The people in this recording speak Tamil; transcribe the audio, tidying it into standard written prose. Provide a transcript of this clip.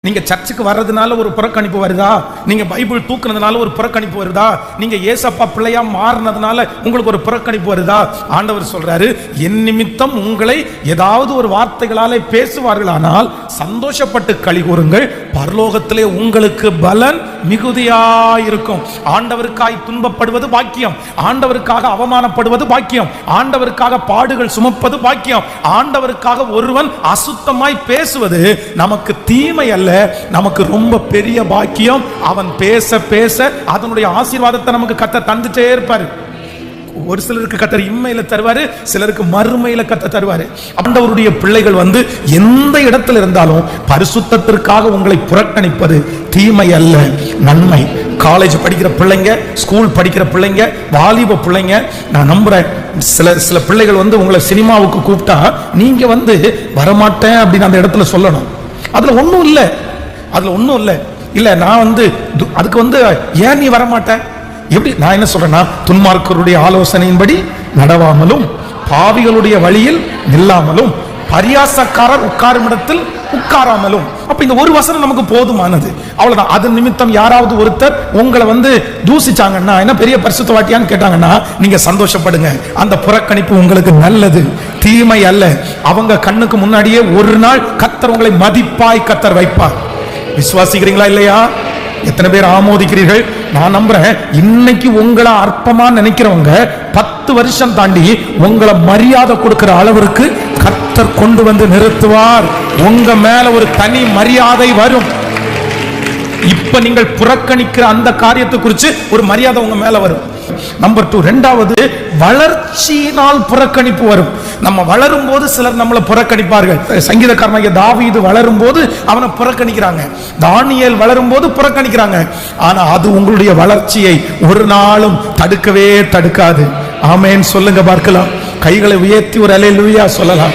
நீங்க சர்ச்சுக்கு வர்றதுனால ஒரு புறக்கணிப்பு வருதா? நீங்க பைபிள் தூக்குனதுனால ஒரு புறக்கணிப்பு வருதா? நீங்க ஏசப்பா பிள்ளையா மாறினதுனால உங்களுக்கு ஒரு புறக்கணிப்பு வருதா? ஆண்டவர் சொல்றாரு, என் நிமித்தம் உங்களை ஏதாவது ஒரு வார்த்தைகளாலே பேசுவார்களானால் சந்தோஷப்பட்டு களி கூறுங்கள், பரலோகத்திலே உங்களுக்கு பலன் மிகுதியாயிருக்கும். ஆண்டவருக்காய் துன்பப்படுவது பாக்கியம், ஆண்டவருக்காக அவமானப்படுவது பாக்கியம், ஆண்டவருக்காக பாடுகள் சுமப்பது பாக்கியம். ஆண்டவருக்காக ஒருவன் அசுத்தமாய் பேசுவது நமக்கு தீமை அல்ல, நமக்கு ரொம்ப பெரிய பாக்கியம். அவன் பேச பேச அதனுடைய ஆசீர்வாதத்தை நமக்கு கர்த்தர் தந்துட்டே இருப்பாரு. ஒரு சிலருக்கு கர்த்தர் இம்மையில தருவாரு, சிலருக்கு மறுமையில கர்த்தர் தருவாரு. ஆண்டவருடைய பிள்ளைகள் எந்த இடத்துல இருந்தாலும் பரிசுத்தத்திற்காக உங்களை புறக்கணிப்பது தீமை அல்ல, நன்மை. காலேஜ் படிக்கிற பிள்ளைங்க, ஸ்கூல் படிக்கிற பிள்ளைங்க, வாலிப பிள்ளைங்க, நான் நம்புறேன் சில பிள்ளைகள் உங்களை சினிமாவுக்கு கூப்பிட்டா நீங்க வரமாட்டேன் அப்படின்னு அந்த இடத்துல சொல்லணும். அதுல ஒண்ணும் இல்லை, அதுல ஒண்ணும் இல்லை. இல்ல நான் அதுக்கு ஏன் நீ வரமாட்ட? எப்படி? நான் என்ன சொல்றேன்னா, துன்மார்க்கருடைய ஆலோசனையின்படி நடவாமலும், பாவிகளுடைய வழியில் நில்லாமலும், பரியாசக்காரர் உட்காரும் இடத்தில் உட்காராமலும். அப்ப இந்த ஒரு வசனம் நமக்கு போதுமானது, அவ்வளவுதான். அது நிமித்தம் யாராவது ஒருத்தர் உங்களை தூசிச்சாங்கன்னா, என்ன பெரிய பரிசுத்தவாட்டியான்னு கேட்டாங்கன்னா, நீங்க சந்தோஷப்படுங்க. அந்த புறக்கணிப்பு உங்களுக்கு நல்லது, தீமை அல்ல. அவங்க கண்ணுக்கு முன்னாடியே ஒரு நாள் கர்த்தர் உங்களை மதிப்பாய் கர்த்தர் வைப்பார். விசுவாசிக்கிறீங்களா இல்லையா? எத்தனை பேர் ஆமோதிக்கிறீர்கள்? நான் நம்புறேன், இன்னைக்கு உங்களை அற்பமா நினைக்கிறவங்க 10 வருஷம் தாண்டி உங்களை மரியாதை கொடுக்கிற அளவிற்கு கர்த்தர் கொண்டு நிறுத்துவார். உங்க மேல ஒரு தனி மரியாதை வரும். இப்ப நீங்கள் புறக்கணிக்கிற அந்த காரியத்தை குறித்து ஒரு மரியாதை உங்க மேல வரும். நம்பர் 2, இரண்டாவது, வளர்ச்சியினால் புறக்கணிப்பு வரும். நம்ம வளரும் போது சிலர் நம்மளை புறக்கணிப்பார்கள். சங்கீதக்காரனாகிய தாவீது வளரும் போது அவனை புறக்கணிக்கிறாங்க, தானியேல் வளரும் போது புறக்கணிக்கிறாங்க. ஆனா அது உங்களுடைய வளர்ச்சியை ஒரு நாளும் தடுக்கவே தடுக்காது. ஆமென் சொல்லுங்க பார்க்கலாம். கைகளை உயர்த்தி ஒரு அல்லேலூயா சொல்லலாம்.